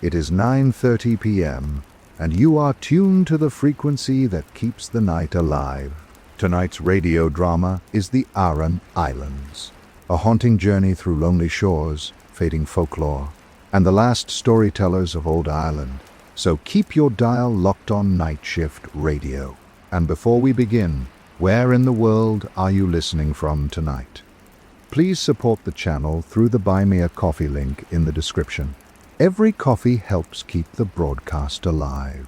It is 9:30 p.m., and you are tuned to the frequency that keeps the night alive. Tonight's radio drama is the Aran Islands, a haunting journey through lonely shores, fading folklore, and the last storytellers of Old Ireland. So keep your dial locked on Night Shift Radio. And before we begin, where in the world are you listening from tonight? Please support the channel through the Buy Me a Coffee link in the description. Every coffee helps keep the broadcast alive.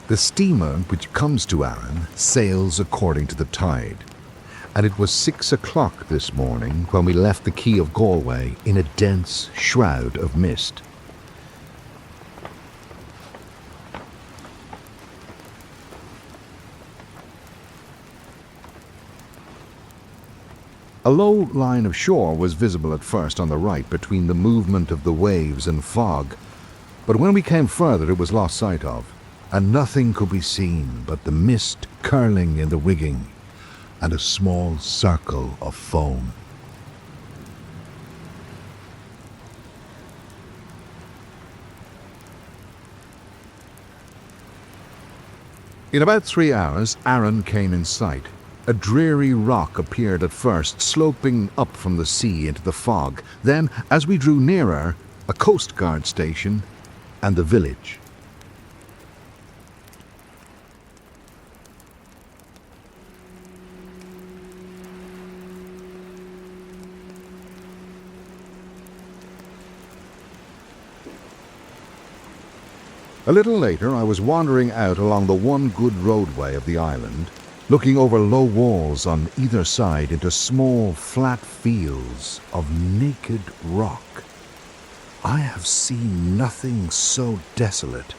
The steamer which comes to Aran sails according to the tide, and it was 6 o'clock this morning when we left the quay of Galway in a dense shroud of mist. A low line of shore was visible at first on the right between the movement of the waves and fog, but when we came further it was lost sight of, and nothing could be seen but the mist curling in the rigging and a small circle of foam. In about 3 hours, Aran came in sight. A dreary rock appeared at first, sloping up from the sea into the fog. Then, as we drew nearer, a Coast Guard station and the village. A little later, I was wandering out along the one good roadway of the island, looking over low walls on either side into small, flat fields of naked rock. I have seen nothing so desolate.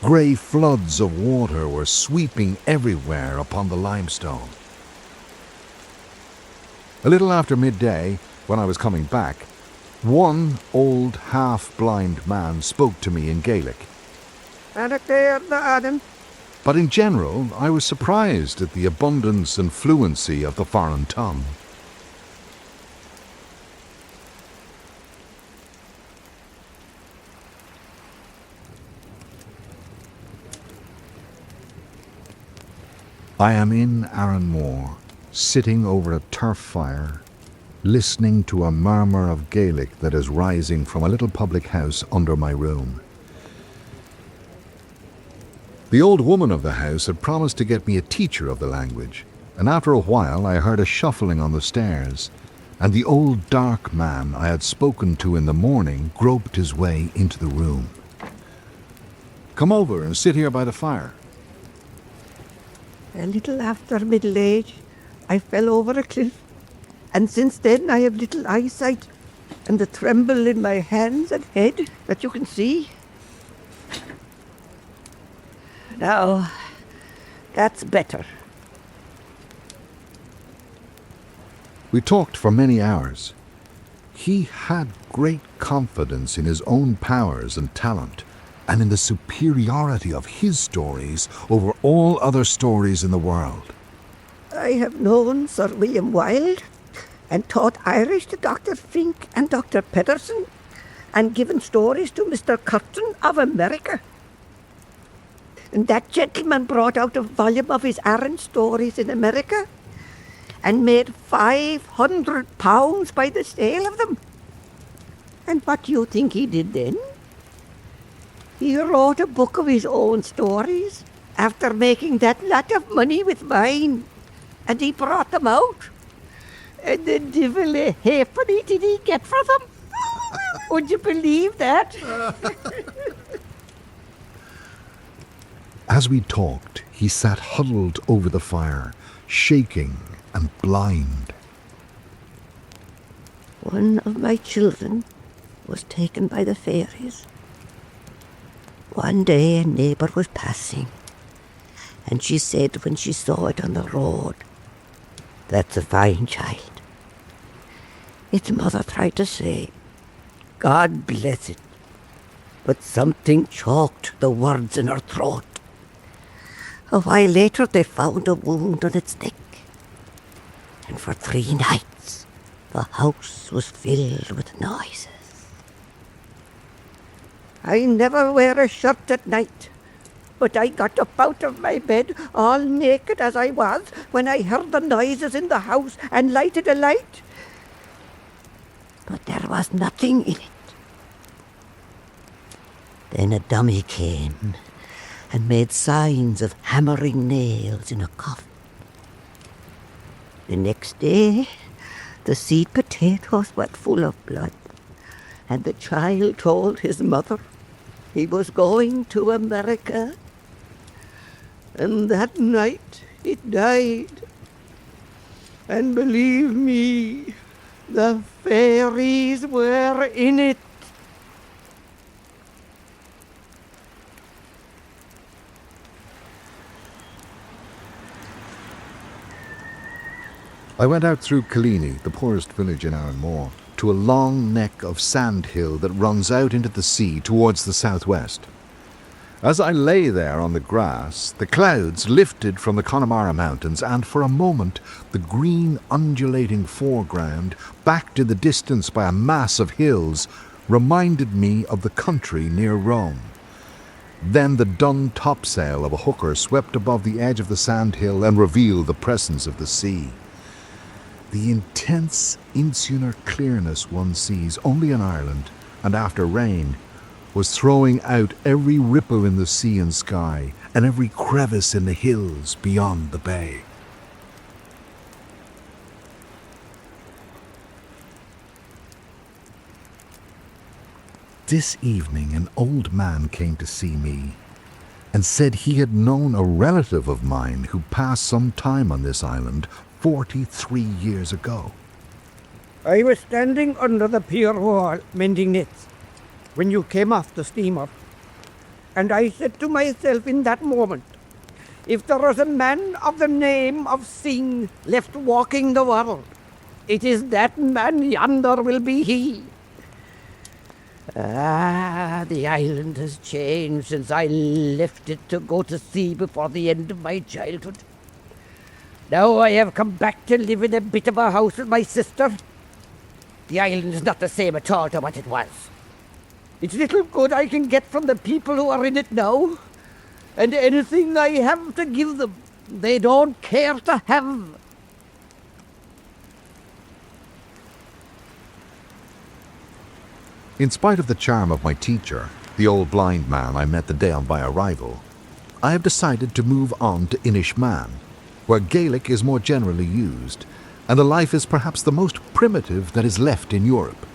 Grey floods of water were sweeping everywhere upon the limestone. A little after midday, when I was coming back, one old half-blind man spoke to me in Gaelic. But in general, I was surprised at the abundance and fluency of the foreign tongue. I am in Aran Moor, sitting over a turf fire, listening to a murmur of Gaelic that is rising from a little public house under my room. The old woman of the house had promised to get me a teacher of the language, and after a while I heard a shuffling on the stairs, and the old dark man I had spoken to in the morning groped his way into the room. "Come over and sit here by the fire." A little after middle age, I fell over a cliff, and since then I have little eyesight, and the tremble in my hands and head that you can see. Now, that's better. We talked for many hours. He had great confidence in his own powers and talent, and in the superiority of his stories over all other stories in the world. I have known Sir William Wilde, and taught Irish to Dr. Fink and Dr. Pedersen, and given stories to Mr. Curtin of America. And that gentleman brought out a volume of his Aran stories in America and made £500 by the sale of them. And what do you think he did then? He wrote a book of his own stories after making that lot of money with mine, and he brought them out. And the devil a halfpenny did he get for them? Would you believe that? As we talked, he sat huddled over the fire, shaking and blind. One of my children was taken by the fairies. One day a neighbour was passing, and she said when she saw it on the road, "That's a fine child." Its mother tried to say, "God bless it," but something choked the words in her throat. A while later they found a wound on its neck, and for 3 nights The house was filled with noises. I never wear a shirt at night, but I got up out of my bed, all naked as I was, when I heard the noises in the house and lighted a light. But there was nothing in it. Then a dummy came and made signs of hammering nails in a coffin. The next day, the seed potatoes were full of blood, and the child told his mother he was going to America. And that night it died. And believe me, the fairies were in it. I went out through Killeen, the poorest village in Aran, to a long neck of sand hill that runs out into the sea towards the southwest. As I lay there on the grass, the clouds lifted from the Connemara Mountains, and for a moment the green undulating foreground, backed in the distance by a mass of hills, reminded me of the country near Rome. Then the dun topsail of a hooker swept above the edge of the sand hill and revealed the presence of the sea. The intense insular clearness one sees only in Ireland, and after rain, was throwing out every ripple in the sea and sky, and every crevice in the hills beyond the bay. This evening an old man came to see me, and said he had known a relative of mine who passed some time on this island 43 years ago. I was standing under the pier wall mending nets when you came off the steamer, and I said to myself in that moment, if there is a man of the name of Singh left walking the world, it is that man yonder will be he. The island has changed since I left it to go to sea before the end of my childhood. Now I have come back to live in a bit of a house with my sister. The island is not the same at all to what it was. It's little good I can get from the people who are in it now, and anything I have to give them, they don't care to have. In spite of the charm of my teacher, the old blind man I met the day on my arrival, I have decided to move on to Inishmaan, where Gaelic is more generally used, and the life is perhaps the most primitive that is left in Europe.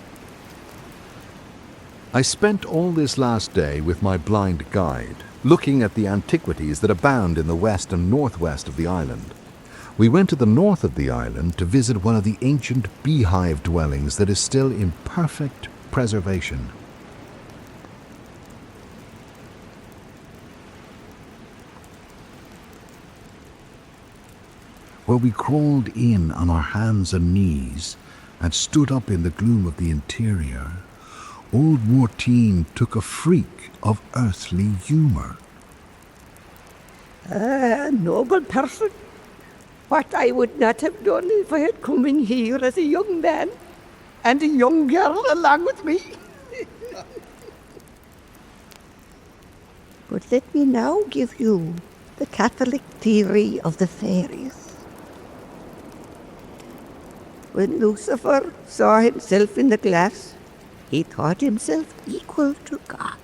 I spent all this last day with my blind guide, looking at the antiquities that abound in the west and northwest of the island. We went to the north of the island to visit one of the ancient beehive dwellings that is still in perfect preservation. Where we crawled in on our hands and knees and stood up in the gloom of the interior, old Mortine took a freak of earthly humour. Noble person, what I would not have done if I had come in here as a young man and a young girl along with me. But let me now give you the Catholic theory of the fairies. When Lucifer saw himself in the glass, he thought himself equal to God.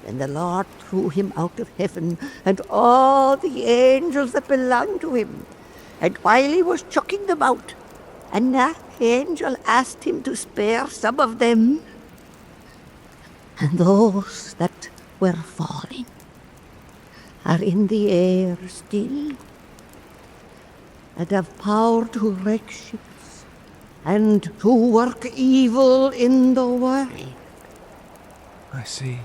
Then the Lord threw him out of heaven and all the angels that belonged to him. And while he was chucking them out, an archangel asked him to spare some of them. And those that were falling are in the air still, and have power to wreck ships and to work evil in the world. I see.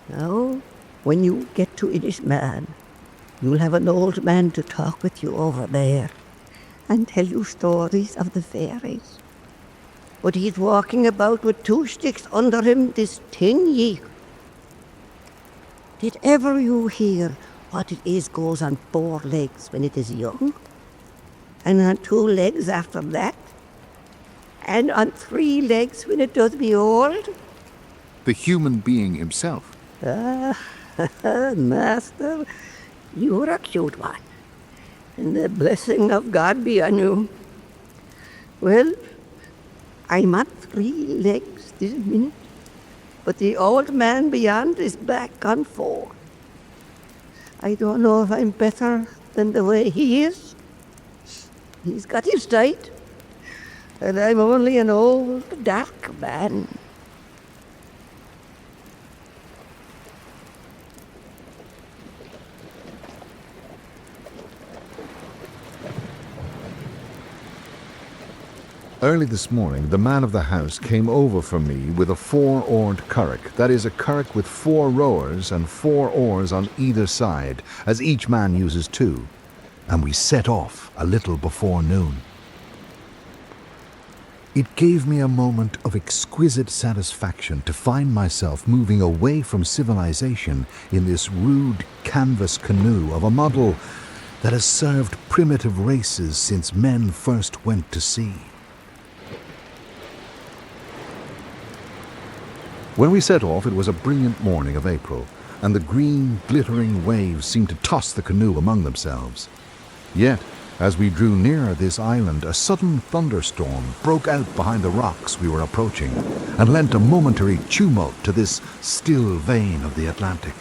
Now, when you get to Inishmaan, you'll have an old man to talk with you over there and tell you stories of the fairies. But he's walking about with 2 sticks under him this 10 years. Did ever you hear what it is goes on 4 legs when it is young, and on 2 legs after that, and on 3 legs when it does be old. The human being himself. Master, you're a cute one, and the blessing of God be on you. Well, I'm on 3 legs this minute, but the old man beyond is back on 4. I don't know if I'm better than the way he is. He's got his sight, and I'm only an old, dark man. Early this morning, the man of the house came over for me with a 4-oared curragh, that is, a curragh with 4 rowers and 4 oars on either side, as each man uses 2, and we set off a little before noon. It gave me a moment of exquisite satisfaction to find myself moving away from civilization in this rude canvas canoe of a model that has served primitive races since men first went to sea. When we set off, it was a brilliant morning of April, and the green, glittering waves seemed to toss the canoe among themselves. Yet, as we drew nearer this island, a sudden thunderstorm broke out behind the rocks we were approaching, and lent a momentary tumult to this still vein of the Atlantic.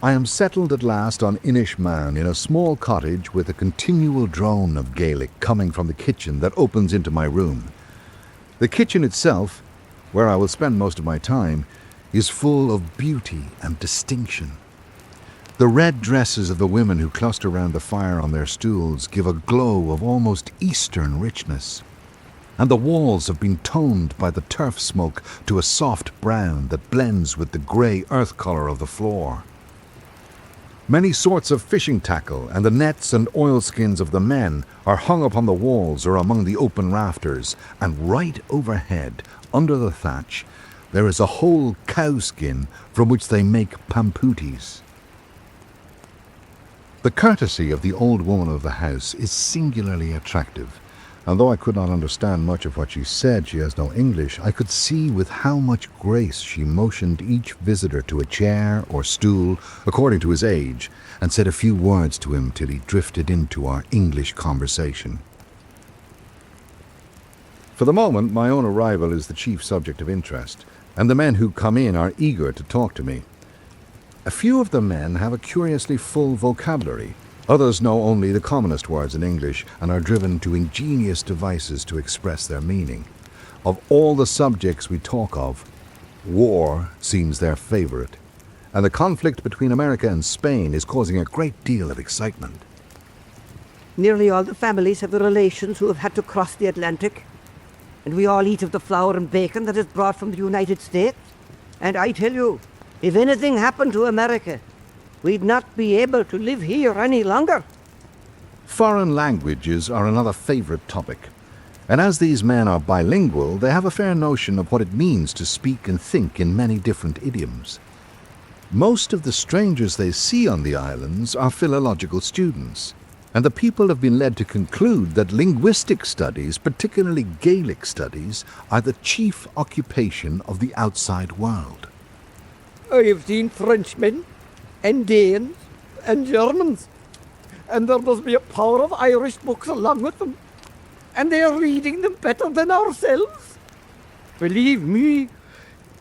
I am settled at last on Inishmaan in a small cottage with a continual drone of Gaelic coming from the kitchen that opens into my room. The kitchen itself, where I will spend most of my time, is full of beauty and distinction. The red dresses of the women who cluster round the fire on their stools give a glow of almost Eastern richness, and the walls have been toned by the turf smoke to a soft brown that blends with the grey earth colour of the floor. Many sorts of fishing tackle and the nets and oilskins of the men are hung upon the walls or among the open rafters, and right overhead, under the thatch, there is a whole cowskin from which they make pampooties. The courtesy of the old woman of the house is singularly attractive, and though I could not understand much of what she said, she has no English, I could see with how much grace she motioned each visitor to a chair or stool, according to his age, and said a few words to him till he drifted into our English conversation. For the moment, my own arrival is the chief subject of interest, and the men who come in are eager to talk to me. A few of the men have a curiously full vocabulary. Others know only the commonest words in English and are driven to ingenious devices to express their meaning. Of all the subjects we talk of, war seems their favorite, and the conflict between America and Spain is causing a great deal of excitement. Nearly all the families have the relations who have had to cross the Atlantic, and we all eat of the flour and bacon that is brought from the United States. And I tell you, if anything happened to America, we'd not be able to live here any longer. Foreign languages are another favorite topic, and as these men are bilingual, they have a fair notion of what it means to speak and think in many different idioms. Most of the strangers they see on the islands are philological students, and the people have been led to conclude that linguistic studies, particularly Gaelic studies, are the chief occupation of the outside world. I have seen Frenchmen and Danes and Germans, and there must be a power of Irish books along with them, and they are reading them better than ourselves. Believe me,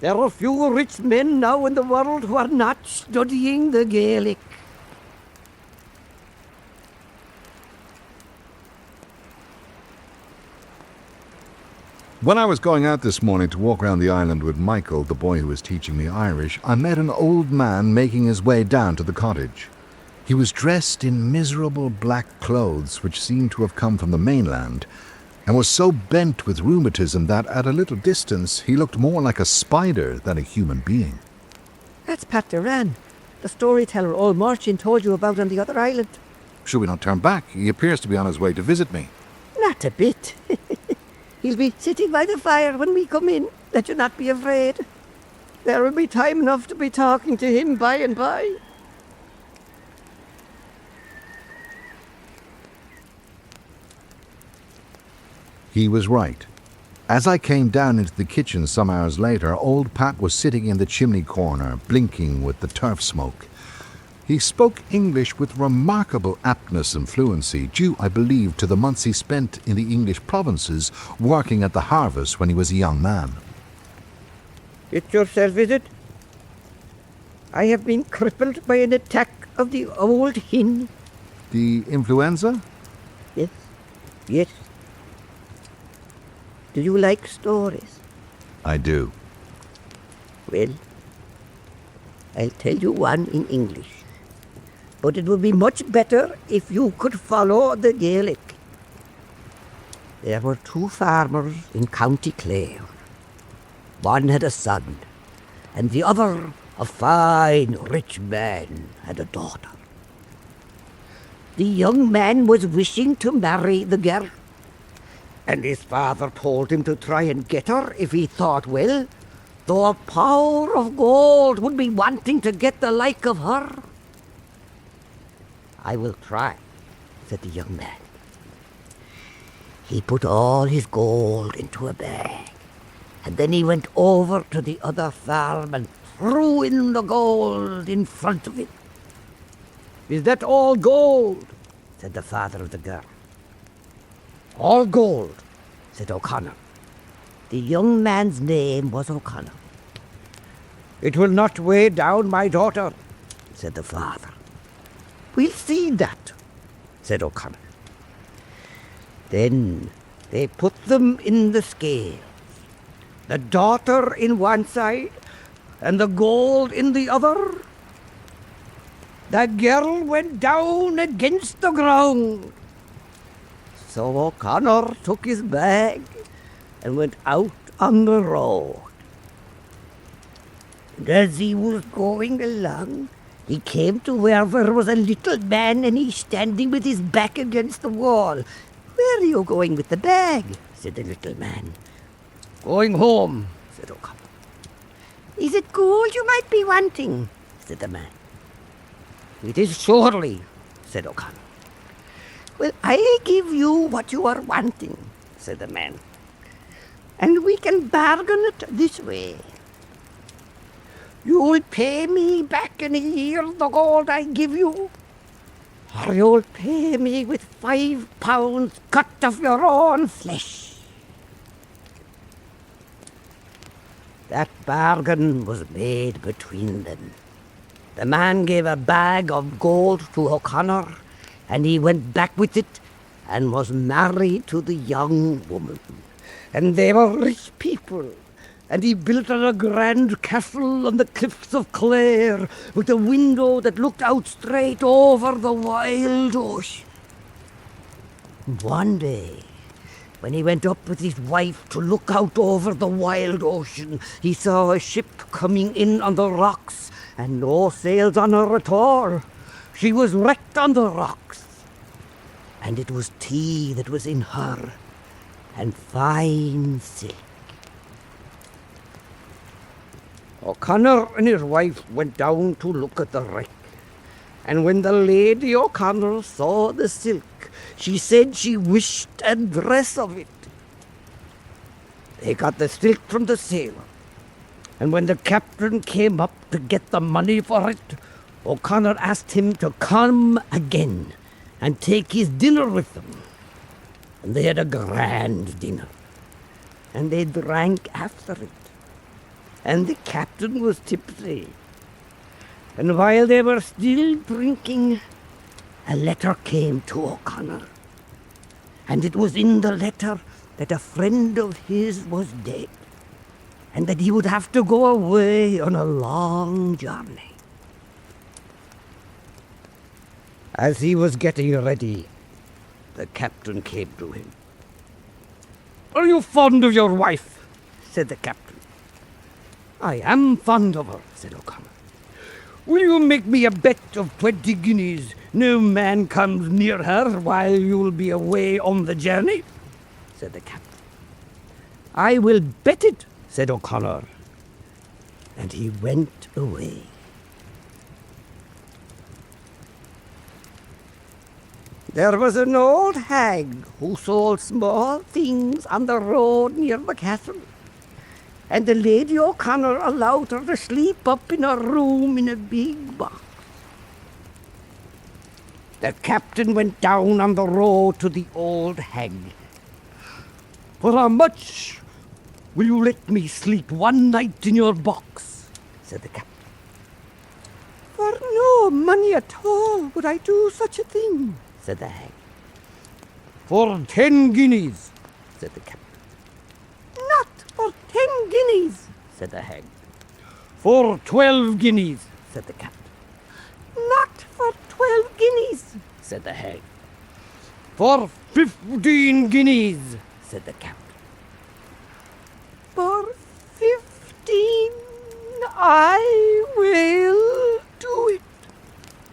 there are few rich men now in the world who are not studying the Gaelic. When I was going out this morning to walk around the island with Michael, the boy who was teaching me Irish, I met an old man making his way down to the cottage. He was dressed in miserable black clothes which seemed to have come from the mainland, and was so bent with rheumatism that at a little distance he looked more like a spider than a human being. That's Pat Aran, the storyteller old Marchin told you about on the other island. Should we not turn back? He appears to be on his way to visit me. Not a bit. He'll be sitting by the fire when we come in. Let you not be afraid. There will be time enough to be talking to him by and by. He was right. As I came down into the kitchen some hours later, old Pat was sitting in the chimney corner, blinking with the turf smoke. He spoke English with remarkable aptness and fluency, due, I believe, to the months he spent in the English provinces working at the harvest when he was a young man. It's yourself, is it? I have been crippled by an attack of the old hin. The influenza? Yes, yes. Do you like stories? I do. Well, I'll tell you one in English. But it would be much better if you could follow the Gaelic. There were two farmers in County Clare. One had a son, and the other, a fine, rich man, had a daughter. The young man was wishing to marry the girl, and his father told him to try and get her if he thought well, though a power of gold would be wanting to get the like of her. I will try, said the young man. He put all his gold into a bag, and then he went over to the other farm and threw in the gold in front of him. Is that all gold? Said the father of the girl. All gold, said O'Connor. The young man's name was O'Connor. It will not weigh down my daughter, said the father. We'll see that, said O'Connor. Then they put them in the scales, the daughter in one side and the gold in the other. The girl went down against the ground. So O'Connor took his bag and went out on the road. And as he was going along, he came to where there was a little man, and he standing with his back against the wall. Where are you going with the bag? Said the little man. Going home, said O'Connor. Is it gold you might be wanting? Said the man. It is surely, said O'Connor. Well, I'll give you what you are wanting, said the man. And we can bargain it this way. You'll pay me back in a year the gold I give you, or you'll pay me with 5 pounds cut of your own flesh. That bargain was made between them. The man gave a bag of gold to O'Connor, and he went back with it and was married to the young woman. And they were rich people. And he built her a grand castle on the cliffs of Clare, with a window that looked out straight over the wild ocean. And one day, when he went up with his wife to look out over the wild ocean, he saw a ship coming in on the rocks, and no sails on her at all. She was wrecked on the rocks. And it was tea that was in her, and fine silk. O'Connor and his wife went down to look at the wreck. And when the Lady O'Connor saw the silk, she said she wished a dress of it. They got the silk from the sailor. And when the captain came up to get the money for it, O'Connor asked him to come again and take his dinner with them. And they had a grand dinner. And they drank after it. And the captain was tipsy. And while they were still drinking, a letter came to O'Connor. And it was in the letter that a friend of his was dead, and that he would have to go away on a long journey. As he was getting ready, the captain came to him. "Are you fond of your wife?" said the captain. "I am fond of her," said O'Connor. Will you make me a bet of 20 guineas? No man comes near her while you'll be away on the journey, said the captain. I will bet it, said O'Connor. And he went away. There was an old hag who sold small things on the road near the castle. And the Lady O'Connor allowed her to sleep up in her room in a big box. The captain went down on the road to the old hag. For how much will you let me sleep one night in your box? Said the captain. For no money at all would I do such a thing, said the hag. For 10 guineas, said the captain. Not for 10 guineas, said the hag. For 12 guineas, said the captain. Not for 12 guineas, said the hag. For 15 guineas, said the captain. For 15 I will do it,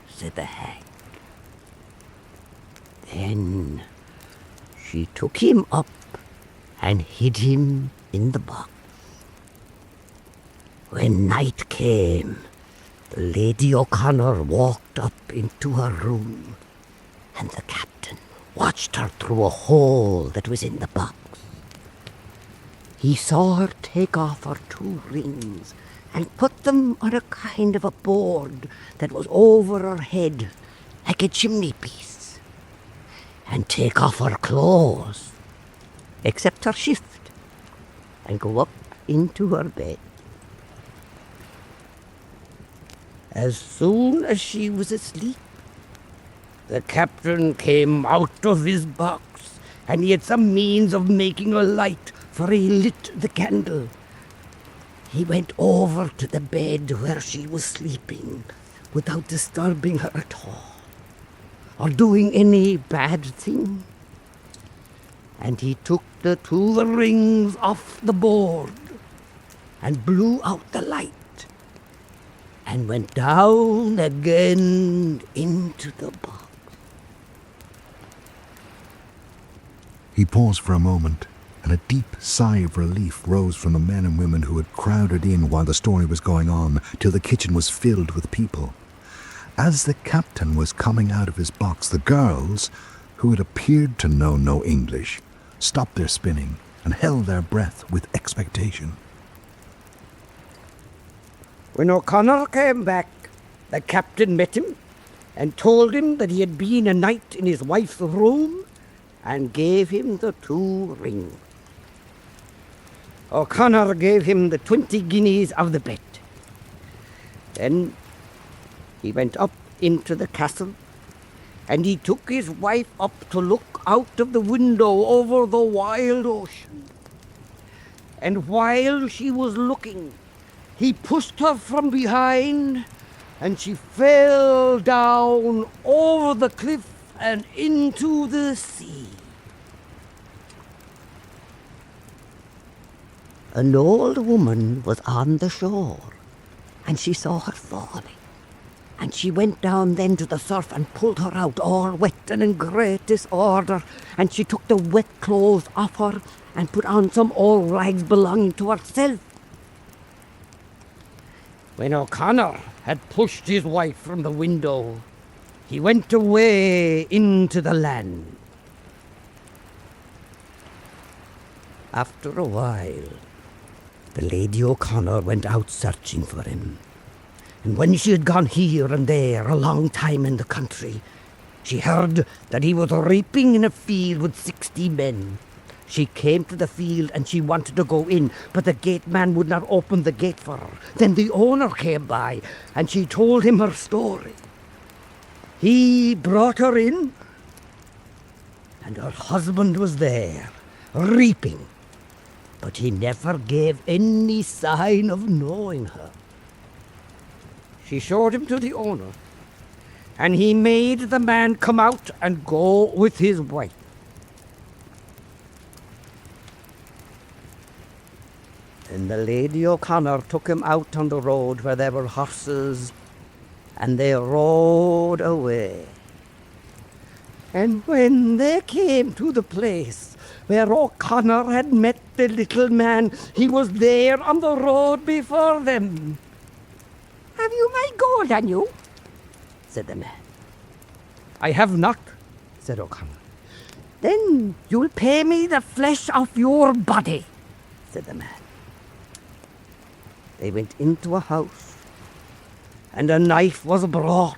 said the hag. Then she took him up and hid him in the box. When night came, the Lady O'Connor walked up into her room, and the captain watched her through a hole that was in the box. He saw her take off her 2 rings and put them on a kind of a board that was over her head, like a chimney piece, and take off her clothes, except her shift, and go up into her bed. As soon as she was asleep, the captain came out of his box, and he had some means of making a light, for he lit the candle. He went over to the bed where she was sleeping, without disturbing her at all, or doing any bad thing. And he took the 2 rings off the board, and blew out the light, and went down again into the box. He paused for a moment, and a deep sigh of relief rose from the men and women who had crowded in while the story was going on, till the kitchen was filled with people. As the captain was coming out of his box, the girls, who had appeared to know no English, stopped their spinning and held their breath with expectation. When O'Connor came back, the captain met him and told him that he had been a night in his wife's room, and gave him the 2 rings. O'Connor gave him the 20 guineas of the bet. Then he went up into the castle, and he took his wife up to look out of the window over the wild ocean. And while she was looking, he pushed her from behind, and she fell down over the cliff and into the sea. An old woman was on the shore, and she saw her falling. And she went down then to the surf and pulled her out, all wet and in great disorder. And she took the wet clothes off her and put on some old rags belonging to herself. When O'Connor had pushed his wife from the window, he went away into the land. After a while, the Lady O'Connor went out searching for him. And when she had gone here and there a long time in the country, she heard that he was reaping in a field with 60 men. She came to the field and she wanted to go in, but the gateman would not open the gate for her. Then the owner came by, and she told him her story. He brought her in, and her husband was there, reaping, but he never gave any sign of knowing her. She showed him to the owner, and he made the man come out and go with his wife. Then the Lady O'Connor took him out on the road where there were horses and they rode away. And when they came to the place where O'Connor had met the little man, he was there on the road before them. Have you my gold on you? Said the man. I have not, said O'Connor. Then you'll pay me the flesh off your body, said the man. They went into a house, and a knife was brought,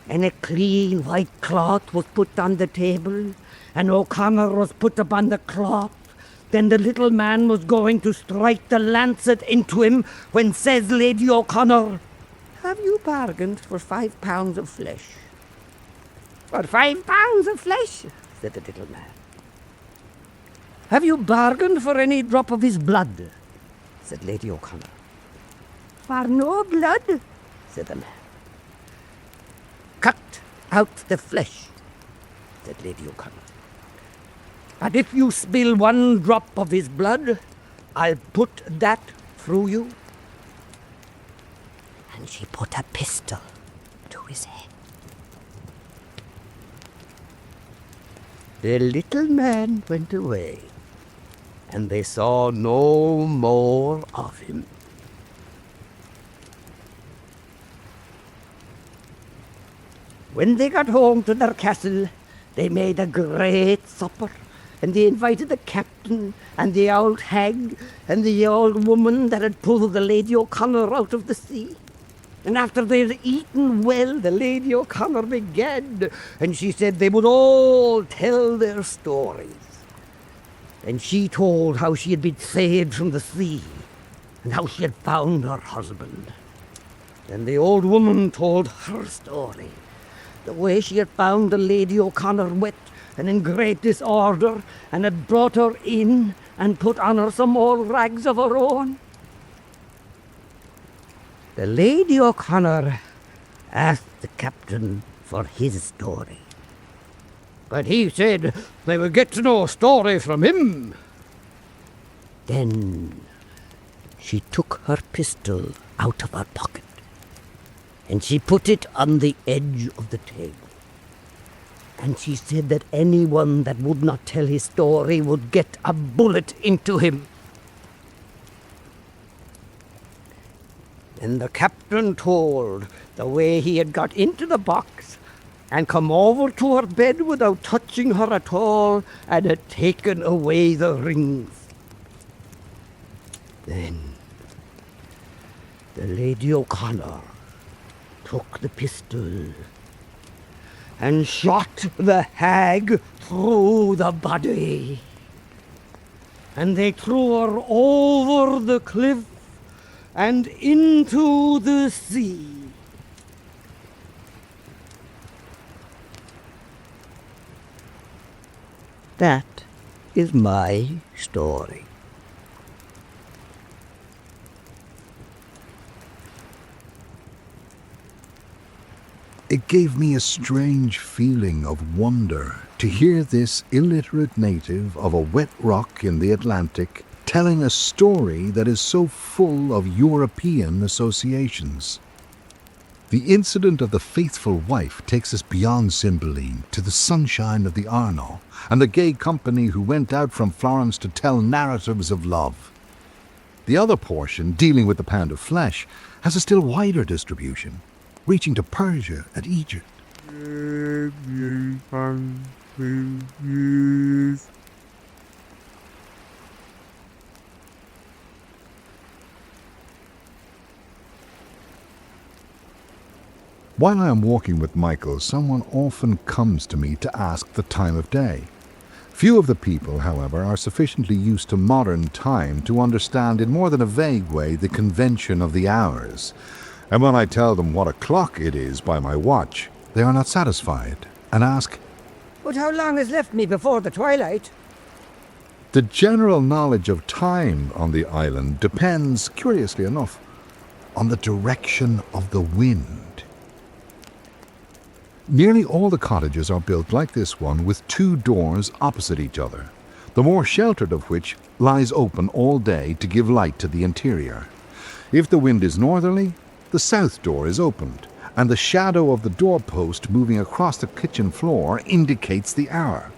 and a clean white cloth was put on the table, and O'Connor was put upon the cloth. Then the little man was going to strike the lancet into him, when says Lady O'Connor, "Have you bargained for 5 pounds of flesh?" For 5 pounds of flesh, said the little man. Have you bargained for any drop of his blood? Said Lady O'Connor. for no blood, Said the man. Cut out the flesh, said Lady O'Connor. And if you spill 1 drop of his blood, I'll put that through you. And she put a pistol to his head. The little man went away, and they saw no more of him. When they got home to their castle, they made a great supper, and they invited the captain and the old hag and the old woman that had pulled the Lady O'Connor out of the sea. And after they had eaten well, the Lady O'Connor began, and she said they would all tell their stories. And she told how she had been saved from the sea, and how she had found her husband. Then the old woman told her story, the way she had found the Lady O'Connor wet and in great disorder, and had brought her in and put on her some old rags of her own. The Lady O'Connor asked the captain for his story, but he said they would get to know a story from him. Then she took her pistol out of her pocket, and she put it on the edge of the table. And she said that anyone that would not tell his story would get a bullet into him. And the captain told the way he had got into the box and come over to her bed without touching her at all, and had taken away the rings. Then the Lady O'Connor took the pistol and shot the hag through the body. And they threw her over the cliff and into the sea. That is my story. It gave me a strange feeling of wonder to hear this illiterate native of a wet rock in the Atlantic telling a story that is so full of European associations. The incident of the faithful wife takes us beyond Cymbeline to the sunshine of the Arno and the gay company who went out from Florence to tell narratives of love. The other portion, dealing with the pound of flesh, has a still wider distribution, reaching to Persia and Egypt. While I am walking with Michael, someone often comes to me to ask the time of day. Few of the people, however, are sufficiently used to modern time to understand in more than a vague way the convention of the hours. And when I tell them what o'clock it is by my watch, they are not satisfied and ask, but how long is left me before the twilight? The general knowledge of time on the island depends, curiously enough, on the direction of the wind. Nearly all the cottages are built like this one, with 2 doors opposite each other, the more sheltered of which lies open all day to give light to the interior. If the wind is northerly, the south door is opened, and the shadow of the doorpost moving across the kitchen floor indicates the hour.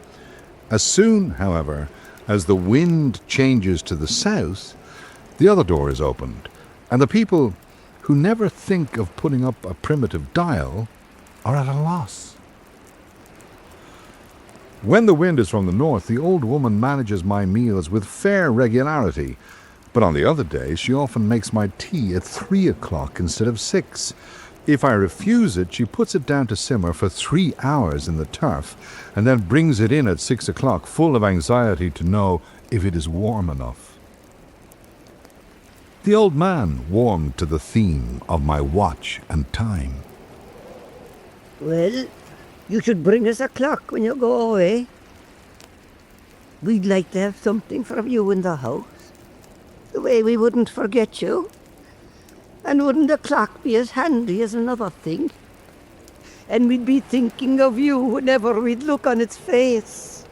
As soon, however, as the wind changes to the south, the other door is opened, and the people who never think of putting up a primitive dial are at a loss. When the wind is from the north, the old woman manages my meals with fair regularity, but on the other days she often makes my tea at 3 o'clock instead of 6. If I refuse it, she puts it down to simmer for 3 hours in the turf, and then brings it in at 6 o'clock, full of anxiety to know if it is warm enough. The old man warmed to the theme of my watch and time. Well, you should bring us a clock when you go away. We'd like to have something from you in the house. The way we wouldn't forget you. And wouldn't a clock be as handy as another thing? And we'd be thinking of you whenever we'd look on its face.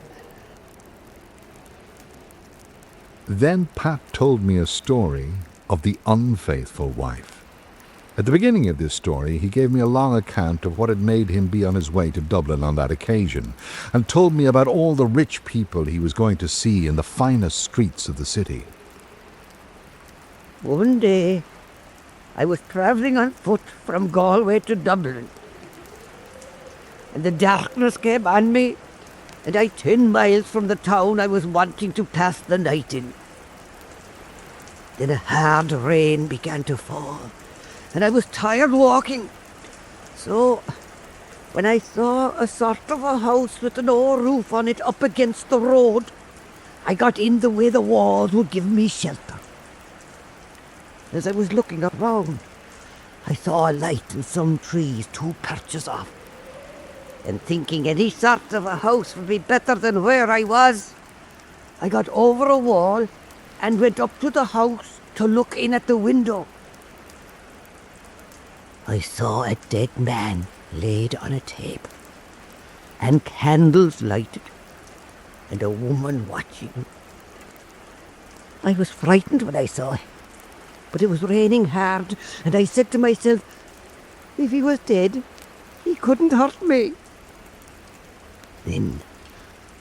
Then Pat told me a story of the unfaithful wife. At the beginning of this story, he gave me a long account of what had made him be on his way to Dublin on that occasion, and told me about all the rich people he was going to see in the finest streets of the city. One day, I was travelling on foot from Galway to Dublin, and the darkness came on me, and I 10 miles from the town I was wanting to pass the night in. Then a hard rain began to fall, and I was tired walking. So, when I saw a sort of a house with an old roof on it up against the road, I got in the way the walls would give me shelter. As I was looking around, I saw a light in some trees 2 perches off. And thinking any sort of a house would be better than where I was, I got over a wall and went up to the house to look in at the window. I saw a dead man laid on a table, and candles lighted, and a woman watching him. I was frightened when I saw him, but it was raining hard, and I said to myself, if he was dead, he couldn't hurt me. Then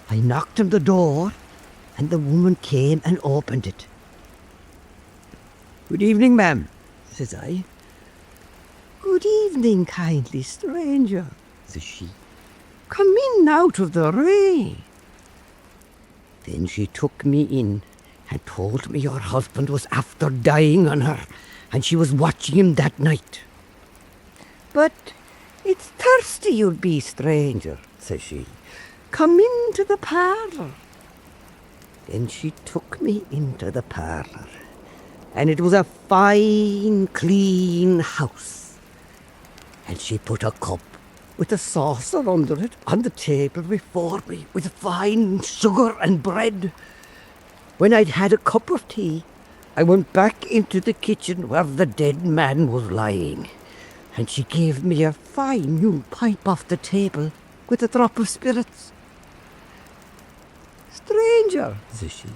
I knocked on the door, and the woman came and opened it. "Good evening, ma'am," says I. "Good evening, kindly stranger," says she. "Come in out of the rain." Then she took me in and told me her husband was after dying on her, and she was watching him that night. "But it's thirsty you'll be, stranger," says she. "Come into the parlour." Then she took me into the parlour, and it was a fine, clean house. And she put a cup with a saucer under it on the table before me, with fine sugar and bread. When I'd had a cup of tea, I went back into the kitchen where the dead man was lying, and she gave me a fine new pipe off the table with a drop of spirits. "Stranger," says she,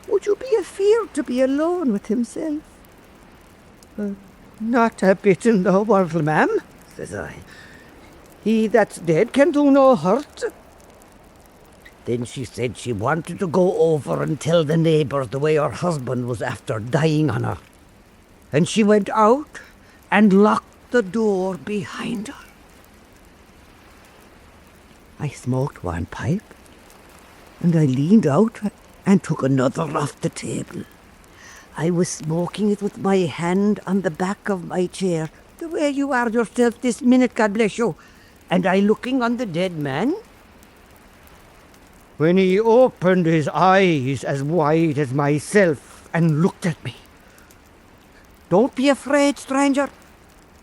"would you be afeard to be alone with himself?" "Not a bit in the world, ma'am," says I. "He that's dead can do no hurt." Then she said she wanted to go over and tell the neighbours the way her husband was after dying on her. And she went out and locked the door behind her. I smoked one pipe, and I leaned out and took another off the table. I was smoking it with my hand on the back of my chair, the way you are yourself this minute, God bless you, and I looking on the dead man. When he opened his eyes as wide as myself and looked at me. "Don't be afraid, stranger,"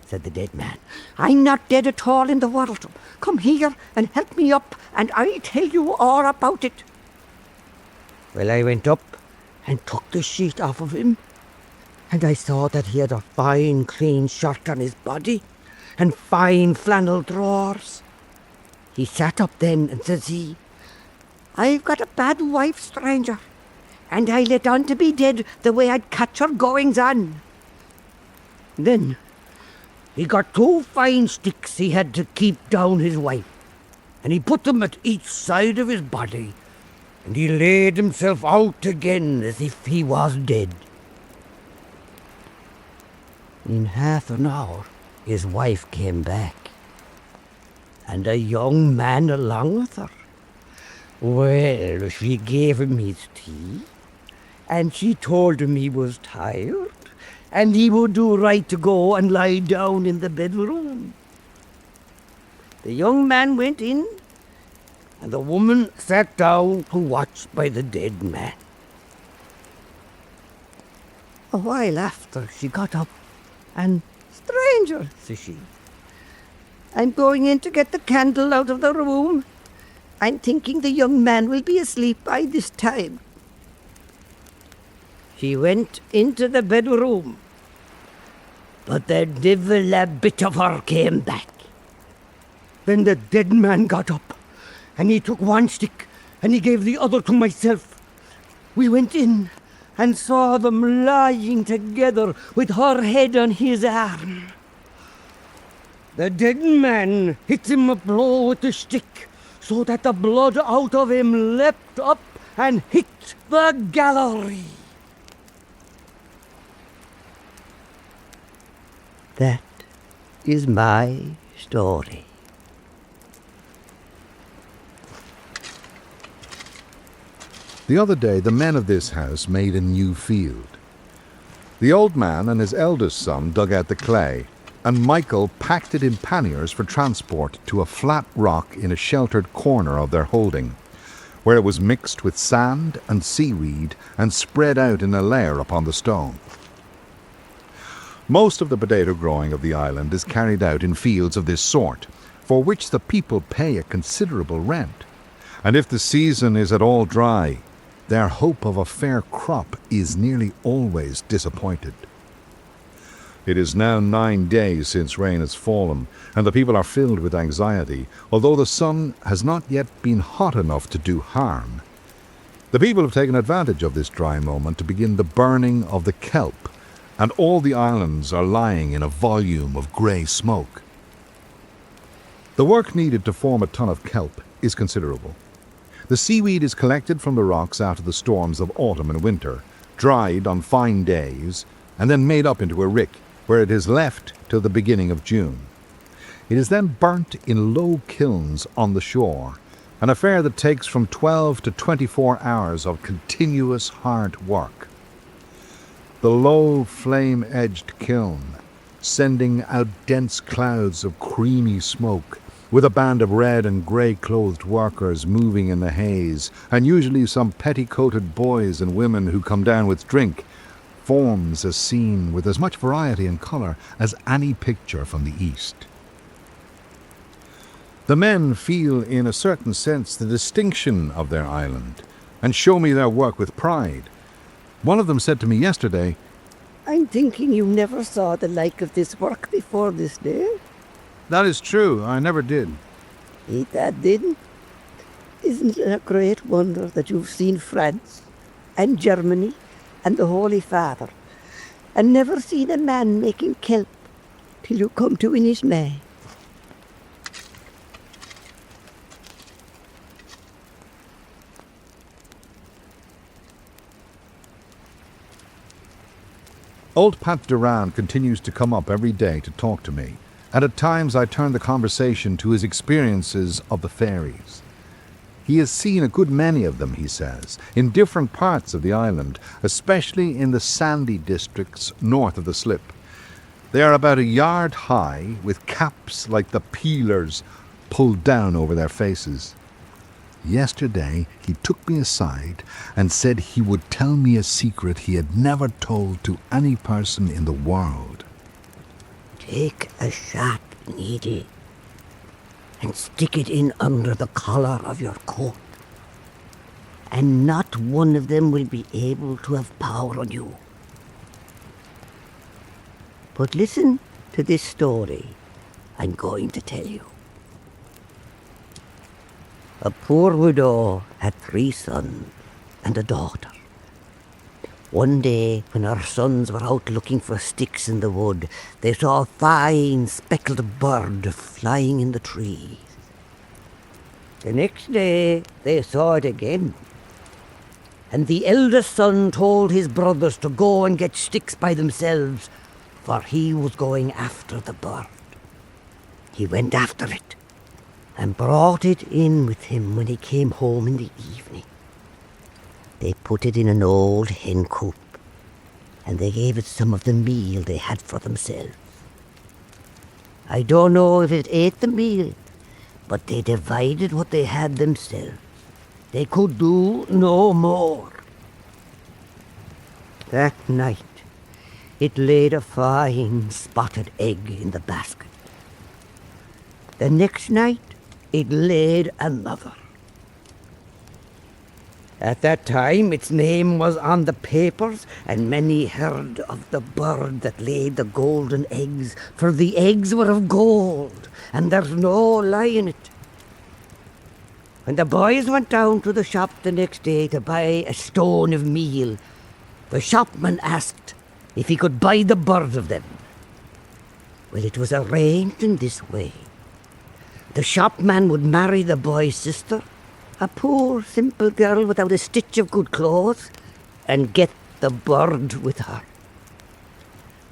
said the dead man. "I'm not dead at all in the world. Come here and help me up, and I'll tell you all about it." Well, I went up and took the sheet off of him, and I saw that he had a fine, clean shirt on his body and fine flannel drawers. He sat up then and says he, "I've got a bad wife, stranger, and I let on to be dead the way I'd catch her goings on." Then he got 2 fine sticks he had to keep down his wife, and he put them at each side of his body, and he laid himself out again as if he was dead. In half an hour, his wife came back, and a young man along with her. Well, she gave him his tea, and she told him he was tired, and he would do right to go and lie down in the bedroom. The young man went in, and the woman sat down to watch by the dead man. A while after, she got up, and, "Stranger," says she, "I'm going in to get the candle out of the room. I'm thinking the young man will be asleep by this time." She went into the bedroom, but the devil a bit of her came back. Then the dead man got up, and he took 1 stick, and he gave the other to myself. We went in and saw them lying together with her head on his arm. The dead man hit him a blow with the stick, so that the blood out of him leapt up and hit the gallery. That is my story. The other day, the men of this house made a new field. The old man and his eldest son dug out the clay, and Michael packed it in panniers for transport to a flat rock in a sheltered corner of their holding, where it was mixed with sand and seaweed and spread out in a layer upon the stone. Most of the potato growing of the island is carried out in fields of this sort, for which the people pay a considerable rent, and if the season is at all dry, their hope of a fair crop is nearly always disappointed. It is now 9 days since rain has fallen, and the people are filled with anxiety, although the sun has not yet been hot enough to do harm. The people have taken advantage of this dry moment to begin the burning of the kelp, and all the islands are lying in a volume of grey smoke. The work needed to form a ton of kelp is considerable. The seaweed is collected from the rocks after the storms of autumn and winter, dried on fine days, and then made up into a rick, where it is left till the beginning of June. It is then burnt in low kilns on the shore, an affair that takes from 12 to 24 hours of continuous hard work. The low flame-edged kiln, sending out dense clouds of creamy smoke, with a band of red and grey-clothed workers moving in the haze, and usually some petticoated boys and women who come down with drink, forms a scene with as much variety and colour as any picture from the East. The men feel in a certain sense the distinction of their island, and show me their work with pride. One of them said to me yesterday, "I'm thinking you never saw the like of this work before this day." That is true, I never did. Ain't that didn't? Isn't it a great wonder that you've seen France and Germany and the Holy Father, and never seen a man making kelp till you come to Inishmay? Old Pat Duran continues to come up every day to talk to me, and at times I turn the conversation to his experiences of the fairies. He has seen a good many of them, he says, in different parts of the island, especially in the sandy districts north of the slip. They are about a yard high, with caps like the peelers pulled down over their faces. Yesterday he took me aside and said he would tell me a secret he had never told to any person in the world. Take a sharp needle and stick it in under the collar of your coat, and not one of them will be able to have power on you. But listen to this story I'm going to tell you. A poor widow had 3 sons and a daughter. One day, when her sons were out looking for sticks in the wood, they saw a fine speckled bird flying in the trees. The next day, they saw it again. And the eldest son told his brothers to go and get sticks by themselves, for he was going after the bird. He went after it and brought it in with him when he came home in the evening. They put it in an old hen coop, and they gave it some of the meal they had for themselves. I don't know if it ate the meal, but they divided what they had themselves. They could do no more. That night, it laid a fine spotted egg in the basket. The next night, it laid another. At that time, its name was on the papers, and many heard of the bird that laid the golden eggs, for the eggs were of gold, and there's no lie in it. When the boys went down to the shop the next day to buy a stone of meal, the shopman asked if he could buy the bird of them. Well, it was arranged in this way. The shopman would marry the boy's sister, a poor, simple girl without a stitch of good clothes, and get the bird with her.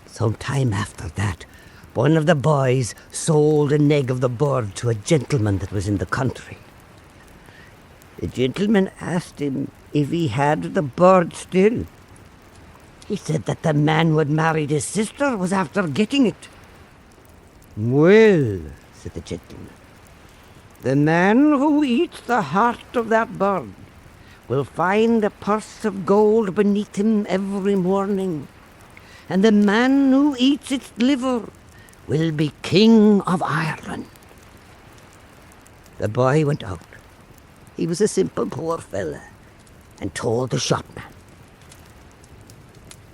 Some time after that, one of the boys sold an egg of the bird to a gentleman that was in the country. The gentleman asked him if he had the bird still. He said that the man who had married his sister was after getting it. Well, said the gentleman, the man who eats the heart of that bird will find a purse of gold beneath him every morning, and the man who eats its liver will be King of Ireland. The boy went out. He was a simple poor fella, and told the shopman.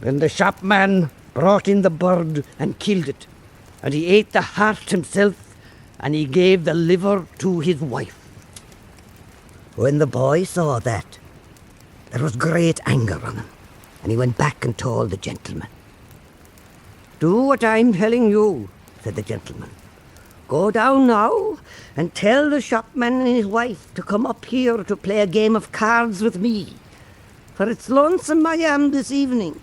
Then the shopman brought in the bird and killed it, and he ate the heart himself, and he gave the liver to his wife. When the boy saw that, there was great anger on him, and he went back and told the gentleman. Do what I'm telling you, said the gentleman. Go down now and tell the shopman and his wife to come up here to play a game of cards with me, for it's lonesome I am this evening.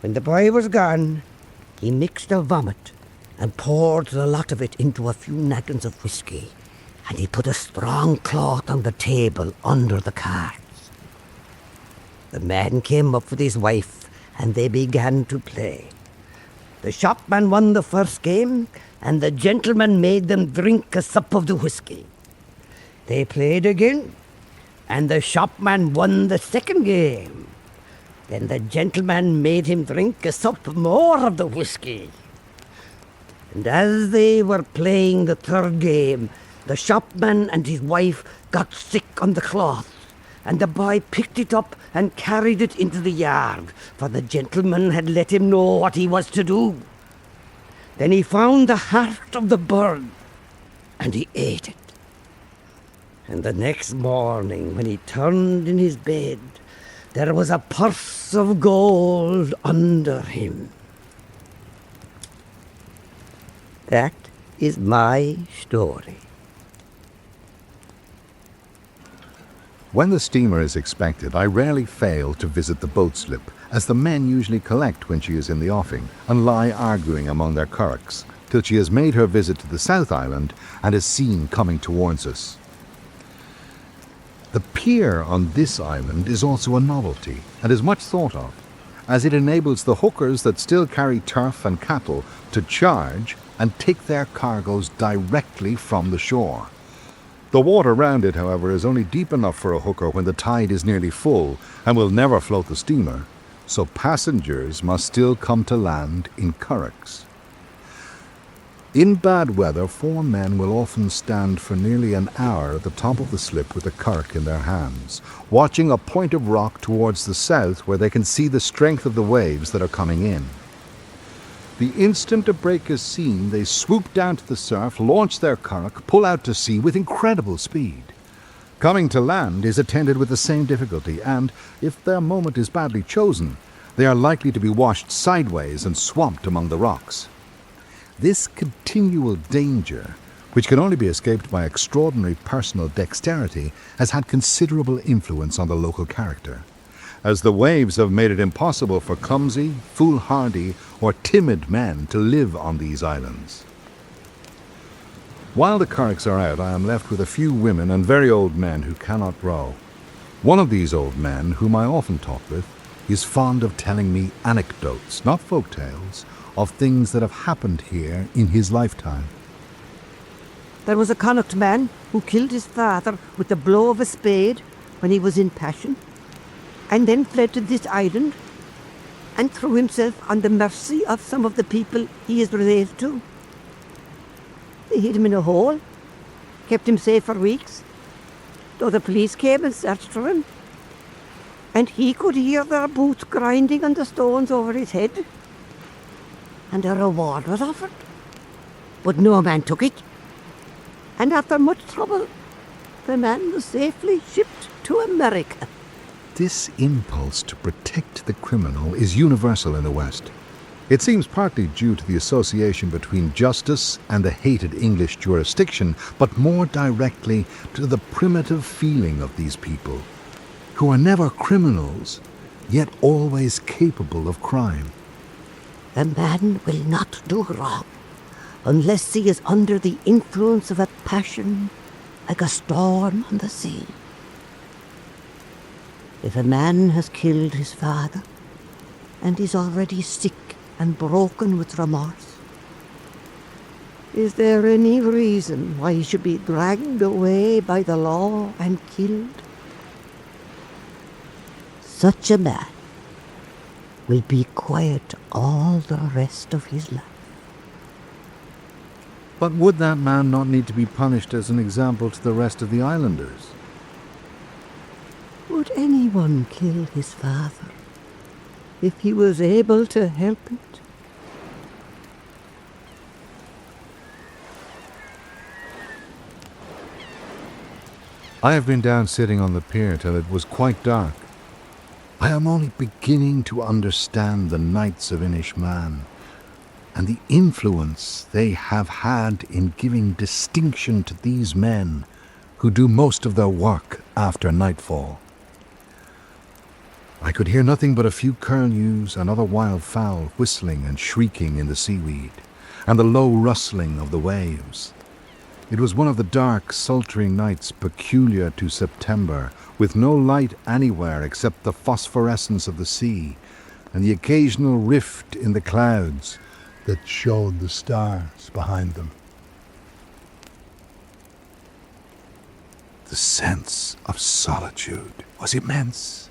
When the boy was gone, he mixed a vomit and poured the lot of it into a few naggins of whiskey, and he put a strong cloth on the table under the cards. The man came up with his wife, and they began to play. The shopman won the first game, and the gentleman made them drink a sup of the whiskey. They played again, and the shopman won the second game. Then the gentleman made him drink a sup more of the whiskey. And as they were playing the third game, the shopman and his wife got sick on the cloth, and the boy picked it up and carried it into the yard, for the gentleman had let him know what he was to do. Then he found the heart of the bird, and he ate it. And the next morning, when he turned in his bed, there was a purse of gold under him. That is my story. When the steamer is expected, I rarely fail to visit the boat slip, as the men usually collect when she is in the offing and lie arguing among their currachs till she has made her visit to the South Island and is seen coming towards us. The pier on this island is also a novelty and is much thought of, as it enables the hookers that still carry turf and cattle to charge and take their cargoes directly from the shore. The water round it, however, is only deep enough for a hooker when the tide is nearly full and will never float the steamer, so passengers must still come to land in currachs. In bad weather, 4 men will often stand for nearly an hour at the top of the slip with a currach in their hands, watching a point of rock towards the south where they can see the strength of the waves that are coming in. The instant a break is seen, they swoop down to the surf, launch their currach, pull out to sea with incredible speed. Coming to land is attended with the same difficulty, and if their moment is badly chosen, they are likely to be washed sideways and swamped among the rocks. This continual danger, which can only be escaped by extraordinary personal dexterity, has had considerable influence on the local character, as the waves have made it impossible for clumsy, foolhardy, or timid men to live on these islands. While the Carricks are out, I am left with a few women and very old men who cannot row. One of these old men, whom I often talk with, is fond of telling me anecdotes, not folk tales, of things that have happened here in his lifetime. There was a Connacht man who killed his father with the blow of a spade when he was in passion, and then fled to this island and threw himself on the mercy of some of the people he is related to. They hid him in a hole, kept him safe for weeks, though the police came and searched for him, and he could hear their boots grinding on the stones over his head. And a reward was offered, but no man took it, and after much trouble, the man was safely shipped to America. This impulse to protect the criminal is universal in the West. It seems partly due to the association between justice and the hated English jurisdiction, but more directly to the primitive feeling of these people, who are never criminals, yet always capable of crime. A man will not do wrong unless he is under the influence of a passion like a storm on the sea. If a man has killed his father and is already sick and broken with remorse, is there any reason why he should be dragged away by the law and killed? Such a man will be quiet all the rest of his life. But would that man not need to be punished as an example to the rest of the islanders? Would anyone kill his father if he was able to help it? I have been down sitting on the pier till it was quite dark. I am only beginning to understand the Knights of Inishmaan and the influence they have had in giving distinction to these men who do most of their work after nightfall. I could hear nothing but a few curlews and other wildfowl whistling and shrieking in the seaweed, and the low rustling of the waves. It was one of the dark, sultry nights peculiar to September, with no light anywhere except the phosphorescence of the sea and the occasional rift in the clouds that showed the stars behind them. The sense of solitude was immense.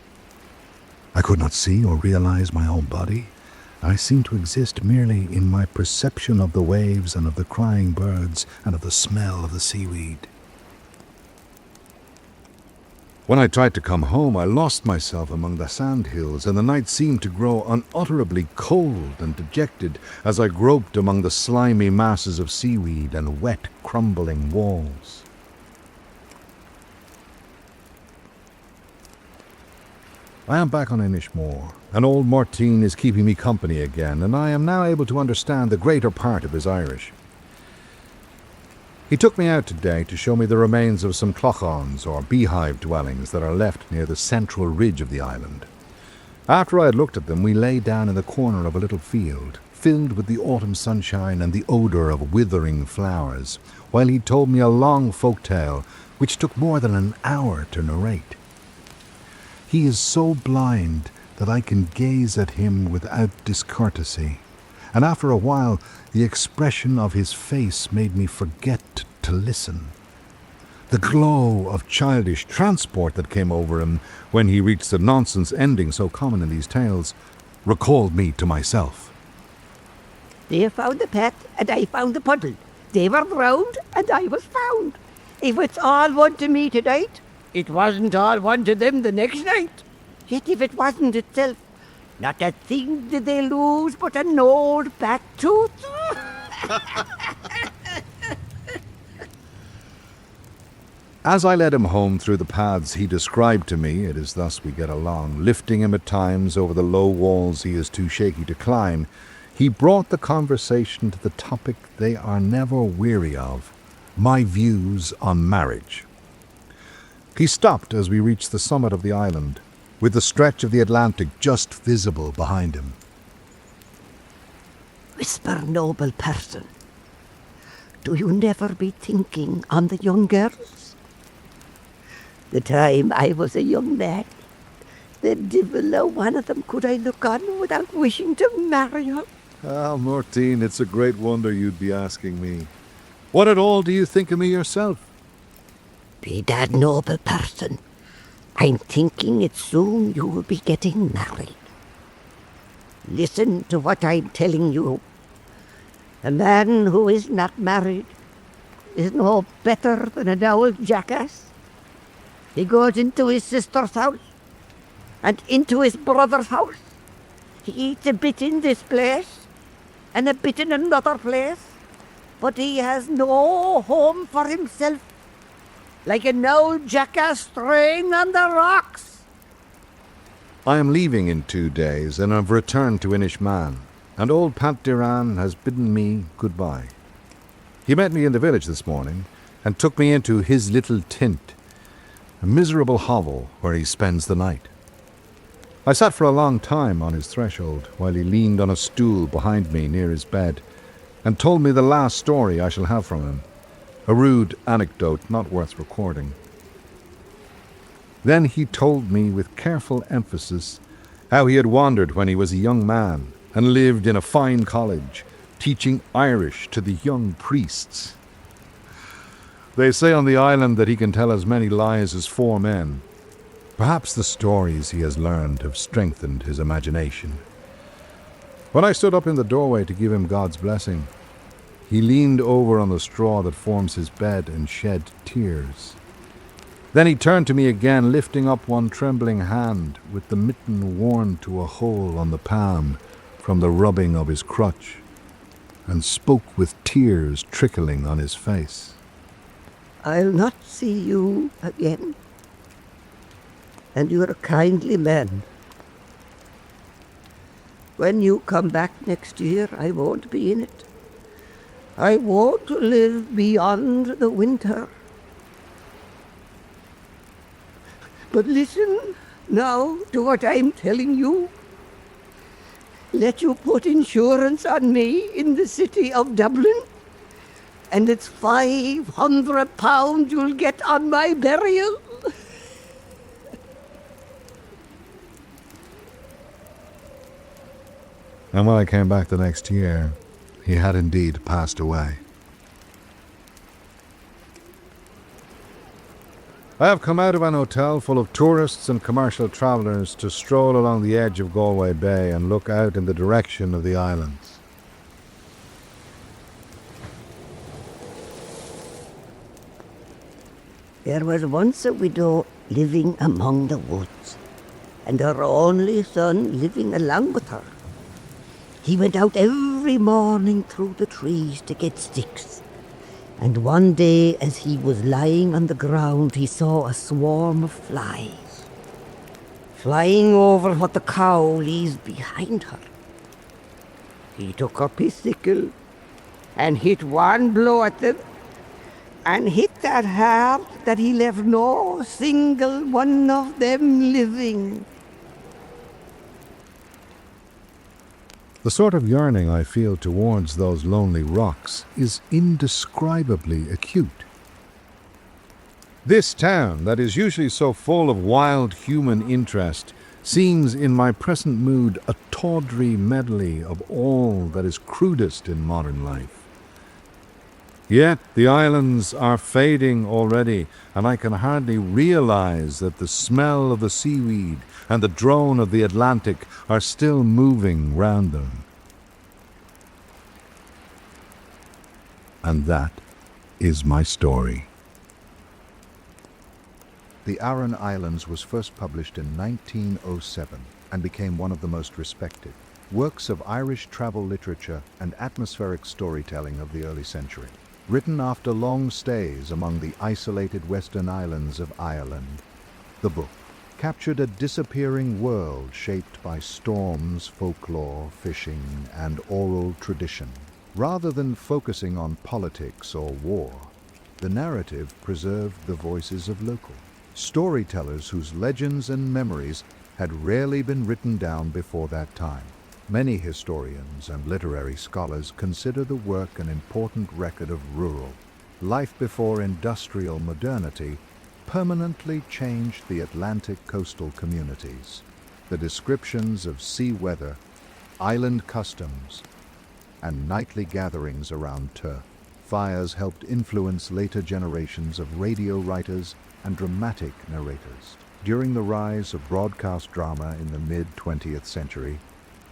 I could not see or realize my own body. I seemed to exist merely in my perception of the waves and of the crying birds and of the smell of the seaweed. When I tried to come home, I lost myself among the sandhills, and the night seemed to grow unutterably cold and dejected as I groped among the slimy masses of seaweed and wet, crumbling walls. I am back on Inishmore, and old Martin is keeping me company again, and I am now able to understand the greater part of his Irish. He took me out today to show me the remains of some clochons, or beehive dwellings, that are left near the central ridge of the island. After I had looked at them, we lay down in the corner of a little field, filled with the autumn sunshine and the odour of withering flowers, while he told me a long folk tale, which took more than an hour to narrate. He is so blind that I can gaze at him without discourtesy, and after a while the expression of his face made me forget to listen. The glow of childish transport that came over him when he reached the nonsense ending so common in these tales recalled me to myself. They found the path and I found the puddle. They were drowned and I was found. If it's all one to me tonight, it wasn't all one to them the next night. Yet if it wasn't itself, not a thing did they lose but an old back tooth. As I led him home through the paths he described to me, it is thus we get along, lifting him at times over the low walls he is too shaky to climb, he brought the conversation to the topic they are never weary of, my views on marriage. He stopped as we reached the summit of the island, with the stretch of the Atlantic just visible behind him. Whisper, noble person, do you never be thinking on the young girls? The time I was a young lad, the divil o' one of them could I look on without wishing to marry her. Ah, Martine, it's a great wonder you'd be asking me. What at all do you think of me yourself? Be that noble person, I'm thinking it soon you will be getting married. Listen to what I'm telling you. A man who is not married is no better than an old jackass. He goes into his sister's house and into his brother's house. He eats a bit in this place and a bit in another place, but he has no home for himself, like an old jackass straying on the rocks. I am leaving in 2 days and have returned to Inishmaan, and old Pat Duran has bidden me goodbye. He met me in the village this morning and took me into his little tent, a miserable hovel where he spends the night. I sat for a long time on his threshold while he leaned on a stool behind me near his bed and told me the last story I shall have from him, a rude anecdote not worth recording. Then he told me with careful emphasis how he had wandered when he was a young man and lived in a fine college, teaching Irish to the young priests. They say on the island that he can tell as many lies as 4 men. Perhaps the stories he has learned have strengthened his imagination. When I stood up in the doorway to give him God's blessing, he leaned over on the straw that forms his bed and shed tears. Then he turned to me again, lifting up one trembling hand with the mitten worn to a hole on the palm from the rubbing of his crutch, and spoke with tears trickling on his face. I'll not see you again, and you're a kindly man. When you come back next year, I won't be in it. I won't live beyond the winter. But listen now to what I'm telling you. Let you put insurance on me in the city of Dublin, and it's £500 you'll get on my burial. And when I came back the next year, he had indeed passed away. I have come out of an hotel full of tourists and commercial travellers to stroll along the edge of Galway Bay and look out in the direction of the islands. There was once a widow living among the woods, and her only son living along with her. He went out every morning through the trees to get sticks, and one day as he was lying on the ground he saw a swarm of flies flying over what the cow leaves behind her. He took up his sickle and hit one blow at them, and hit that hard that he left no single one of them living. The sort of yearning I feel towards those lonely rocks is indescribably acute. This town, that is usually so full of wild human interest, seems in my present mood a tawdry medley of all that is crudest in modern life. Yet the islands are fading already, and I can hardly realize that the smell of the seaweed and the drone of the Atlantic are still moving round them. And that is my story. The Aran Islands was first published in 1907 and became one of the most respected works of Irish travel literature and atmospheric storytelling of the early century. written after long stays among the isolated western islands of Ireland. The book captured a disappearing world shaped by storms, folklore, fishing, and oral tradition. Rather than focusing on politics or war, the narrative preserved the voices of local storytellers whose legends and memories had rarely been written down before that time. Many historians and literary scholars consider the work an important record of rural life before industrial modernity permanently changed the Atlantic coastal communities. The descriptions of sea weather, island customs, and nightly gatherings around turf fires helped influence later generations of radio writers and dramatic narrators. During the rise of broadcast drama in the mid-20th century,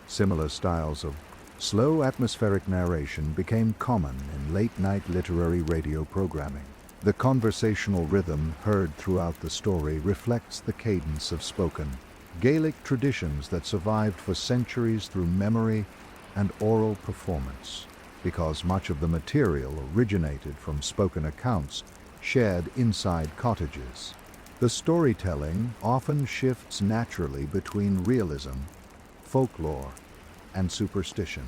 similar styles of slow atmospheric narration became common in late-night literary radio programming. The conversational rhythm heard throughout the story reflects the cadence of spoken Gaelic traditions that survived for centuries through memory and oral performance, because much of the material originated from spoken accounts shared inside cottages. The storytelling often shifts naturally between realism, folklore, and superstition.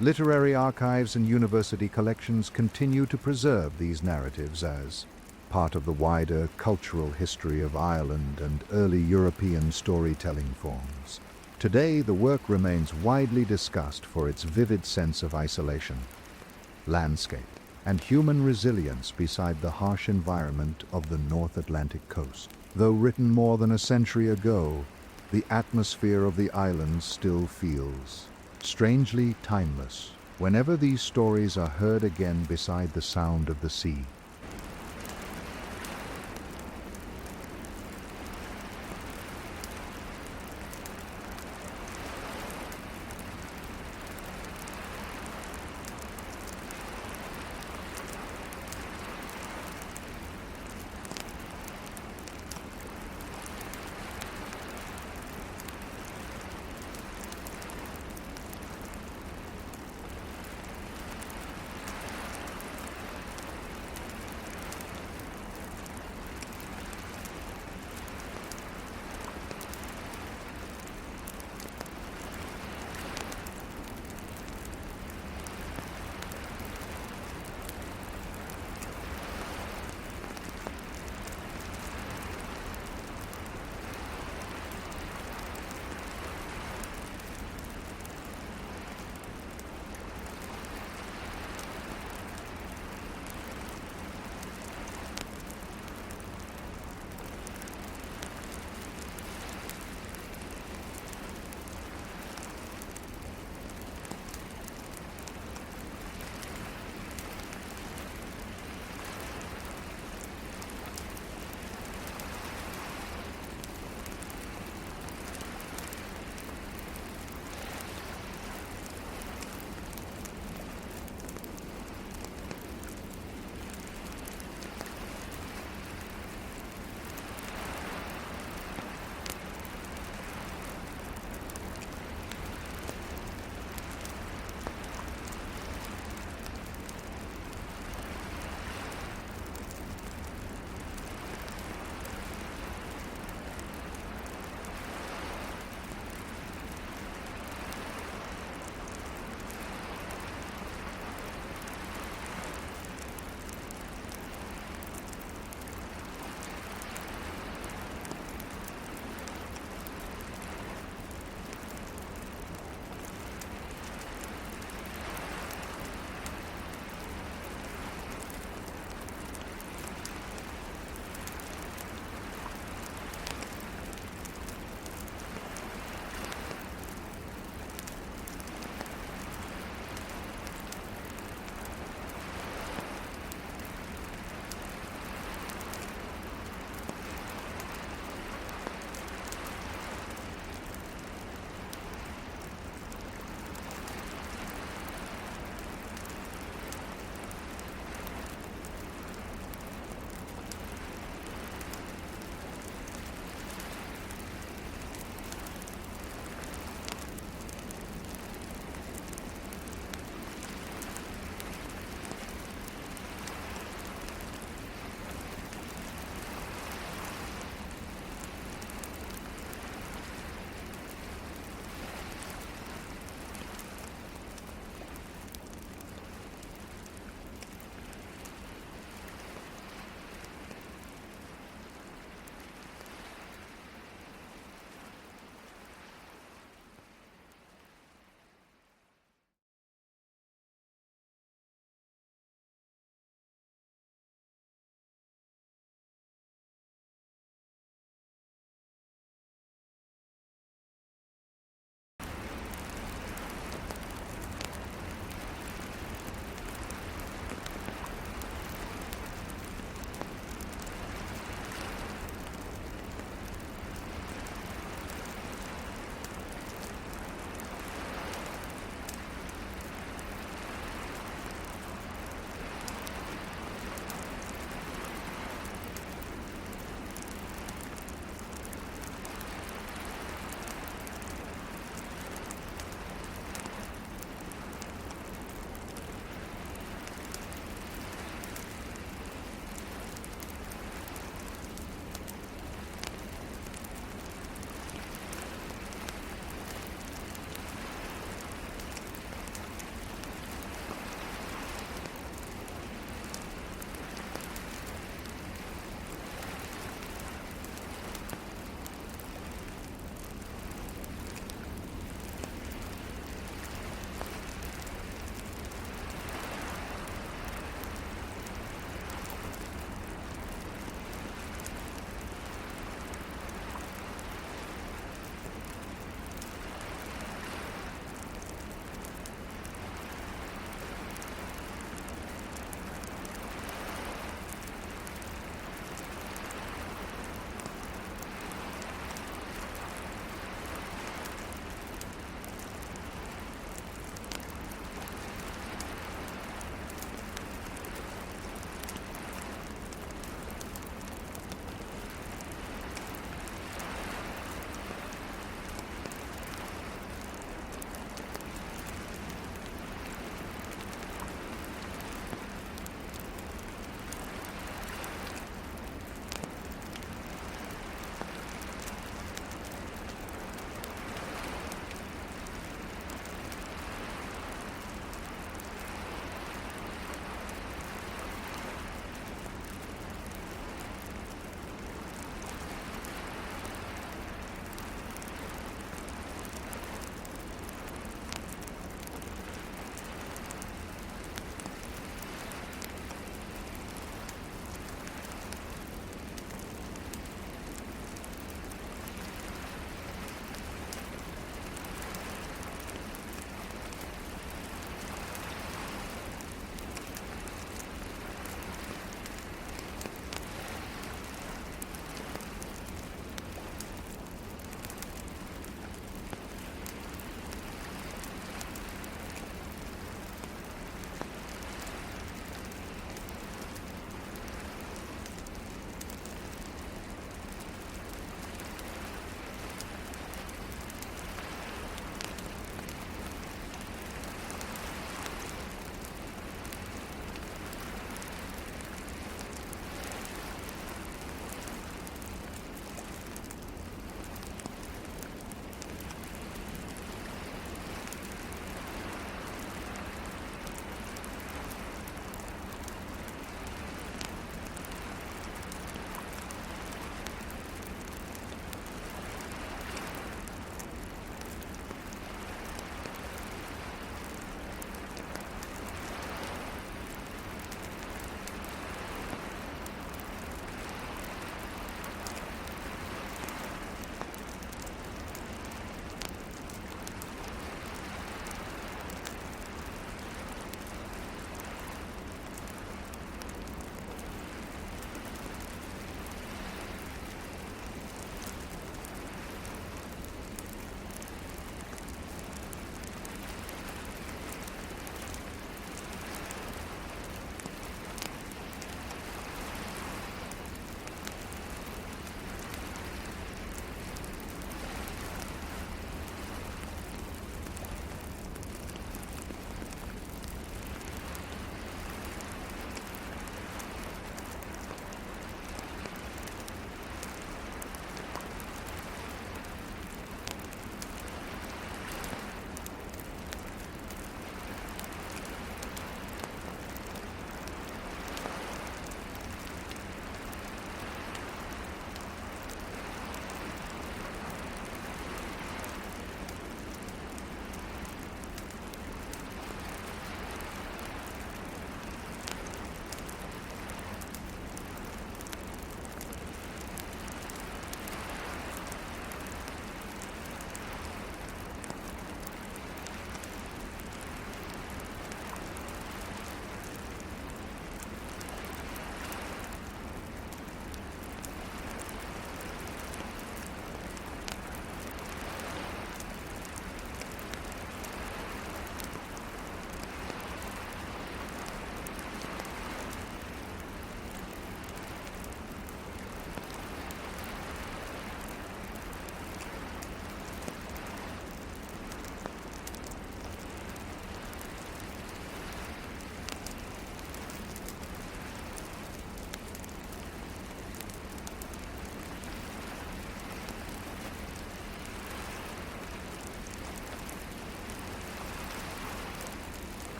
Literary archives and university collections continue to preserve these narratives as part of the wider cultural history of Ireland and early European storytelling forms. Today, the work remains widely discussed for its vivid sense of isolation, landscape, and human resilience beside the harsh environment of the North Atlantic coast. Though written more than a century ago, the atmosphere of the islands still feels strangely timeless whenever these stories are heard again beside the sound of the sea.